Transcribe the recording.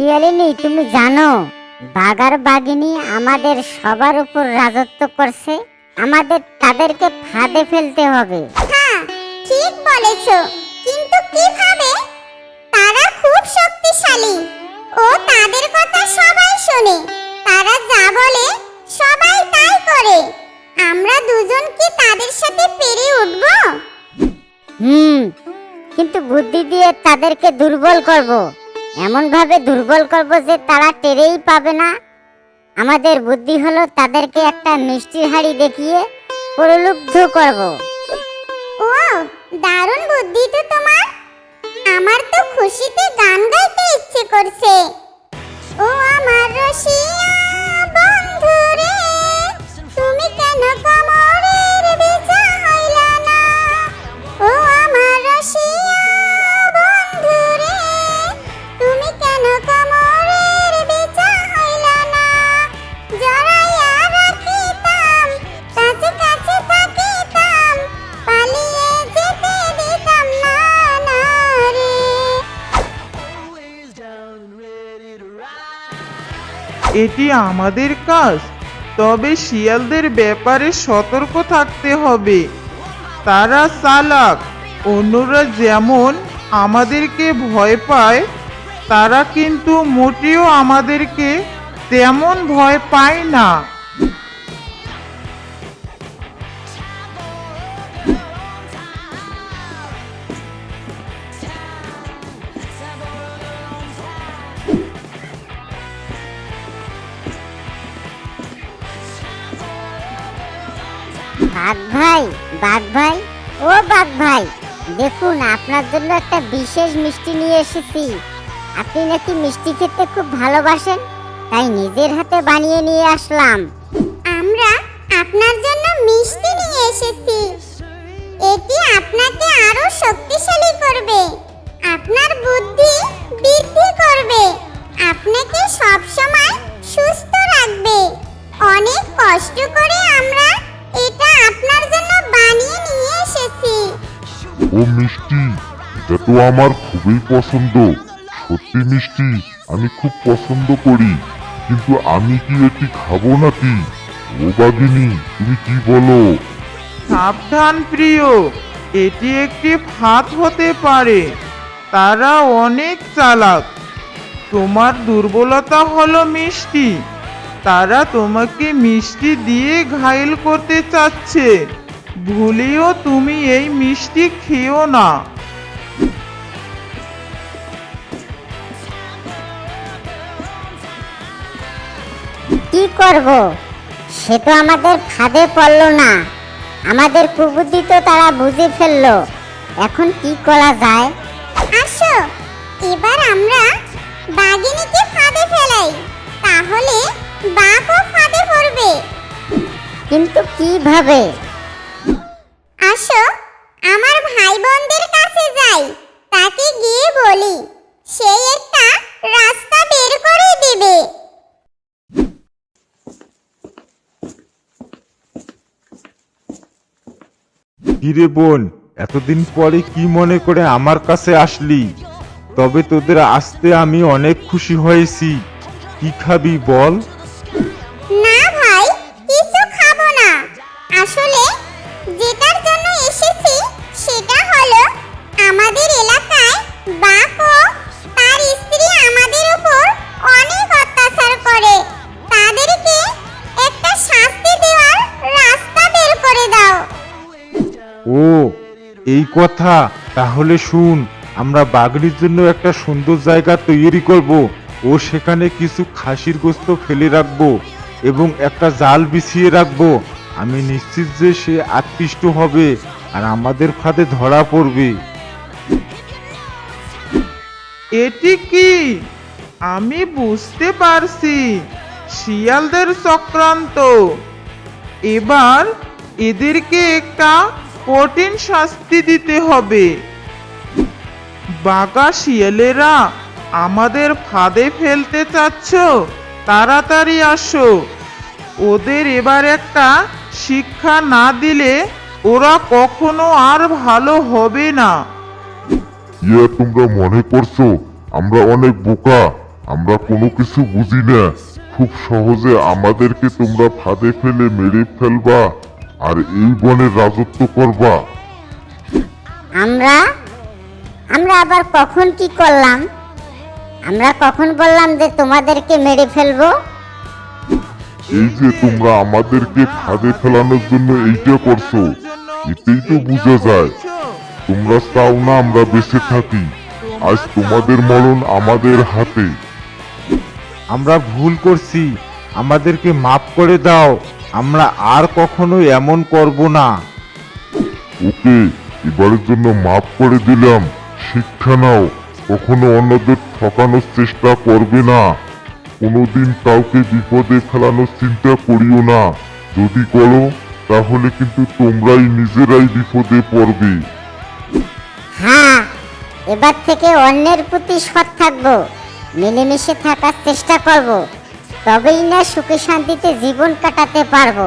শিয়ালিনী, তুমি জানো বাঘ আর বাঘিনী আমাদের সবার উপর রাজত্ব করছে। আমাদের তাদেরকে ফাঁদে ফেলতে হবে। হ্যাঁ, ঠিক বলেছো, কিন্তু কিভাবে? তারা খুব শক্তিশালী ও তাদের কথা সবাই শোনে। তারা যা বলে সবাই তাই করে। আমরা দুজন কি তাদের সাথে পেরে উঠব? কিন্তু বুদ্ধি দিয়ে তাদেরকে দুর্বল করব, এমন ভাবে দুর্বল করব যে তারা টেরেই পাবে না। আমাদের বুদ্ধি হলো তাদেরকে একটা মিষ্টির হাড়ি দেখিয়ে প্রলুব্ধ করব। ও, দারুণ বুদ্ধি তো তোমার। আমার তো খুশিতে গান গাইতে ইচ্ছে করছে। ও আমার রসিয়া বন্ধু রে, তুমি কেন কোমরের বেচা হইলা না? ও আমার রসিয়া বন্ধু রে, তুমি কেন কোমরের বেচা হইলা না? জড়াইয়া রাখিতাম, কাছে কাছে থাকিতাম, পালিয়ে যেতে দিতাম না, না রে। এটি আমাদের কাজ, তবে শিয়ালদের ব্যাপারে সতর্ক থাকতে হবে। তারা চালাক। অন্যরা যেমন আমাদেরকে ভয় পায়, তারা কিন্তু মোটেও আমাদেরকে তেমন ভয় পায় না। বাঘ ভাই, বাঘ ভাই, ও বাঘ ভাই, দেখুন আপনার জন্য একটা বিশেষ মিষ্টি নিয়ে এসেছি। আপনি নাকি মিষ্টি খেতে খুব ভালোবাসেন, তাই নিজের হাতে বানিয়ে নিয়ে আসলাম। আমরা আপনার জন্য মিষ্টি নিয়ে এসেছি। এটি আপনাকে আরো শক্তিশালী করবে, আপনার বুদ্ধি বৃদ্ধি করবে, আপনাকে সব সময় সুস্থ রাখবে। অনেক কষ্ট করে আমরা এটা আপনার জন্য বানিয়ে নিয়ে এসেছি। ও মিষ্টি, এটা তো আমার খুবই পছন্দ। সত্যি মিষ্টি, আমি খুব পছন্দ করি, কিন্তু আমি কি এটি খাবো নাকি? ও বাঘিনী, তুমি কি বলো? সাবধান প্রিয়, এটি একটি ফাঁদ হতে পারে। তারা অনেক চালাক। তোমার দুর্বলতা হলো মিষ্টি। তারা তোমাকে মিষ্টি দিয়ে ঘায়েল করতে চাচ্ছে। ভুলেও তুমি এই মিষ্টি খেও না। কি করব? সে তো আমাদের ফাঁদে পড়লো না। আমাদের কুবুদ্ধি তো তারা বুঝে ফেললো। এখন কি করা যায়? আসো, এবার আমরা বাঘিনীকে ফাঁদে ফেলাই, তাহলে বাঘও ফাঁদে পড়বে। কিন্তু কিভাবে? আসো, আমার ভাই বোনদের কাছে যাই, তাকে গিয়ে বলি, সে একটা রাস্তা বের করে দেবে। কিরে বোন, এতদিন পরে কি মনে করে আমার কাছে আসলি? তবে তোদের আসতে আমি অনেক খুশি হয়েছি। কি খাবি বল? না ভাই, কিছু খাবো না। আসলে যেটার জন্য এসেছি সেটা হলো, আমাদের এলাকায় বাঘ ও তার স্ত্রী আমাদের উপর অনেক অত্যাচার করে। তাদেরকে একটা শাস্তি দেওয়ার রাস্তা বের করে দাও। ও, এই কথা। তাহলে শুন, আমরা বাঘরির জন্য একটা সুন্দর জায়গা তৈরি করব ও সেখানে কিছু খাসির গোস্ত ফেলে রাখবো এবং একটা জাল বিছিয়ে রাখবো। আমি নিশ্চিত যে সে আকৃষ্ট হবে আর আমাদের ফাঁদে ধরা পড়বে। এটি কি? আমি বুঝতে পারছি, শিয়ালদের চক্রান্ত। এবার এদেরকে একটা কঠিন শাস্তি দিতে হবে। বাঘা শিয়ালেরা আমাদের ফাঁদে ফেলতে চাচ্ছ? তাড়াতাড়ি আসো। ওদের এবার একটা শিক্ষা না দিলে ওরা কখনো আর ভালো হবে না। তোমরা মনে করছো আমরা অনেক বোকা? আমরা কোনো কিছু বুঝি না, খুব সহজে আমাদেরকে তোমরা ফাঁদে ফেলে মেরে ফেলবা আর এই বনের রাজত্ব করবা। আমরা আমরা আবার কখন কি করলাম? আমরা কখন বললাম যে তোমাদেরকে মেরে ফেলবো? এই যে তোমরা আমাদেরকে ফাঁদে ফেলানোর জন্য এইটা করছো, এতেই তো বোঝা যায় তোমরা চাও না আমরা বেঁচে থাকি। আজ তোমাদের মরণ আমাদের হাতে। আমরা ভুল করছি, আমাদেরকে মাফ করে দাও। আমরা আর কখনো এমন করব না। ওকে, এবারের জন্য মাফ করে দিলাম। শিক্ষা নাও, কখনো অন্যদের ঠকানোর চেষ্টা করবে না। কোনোদিন কাউকে বিপদে ফেলানোর চিন্তা করিও না। যদি করো তাহলে কিন্তু তোমরাই নিজেরাই বিপদে পড়বে। হ্যাঁ, এবার থেকে অন্যের প্রতি সৎ থাকবো, মিলেমিশে থাকার চেষ্টা করব, তবেই না সুখে শান্তিতে জীবন কাটাতে পারবো।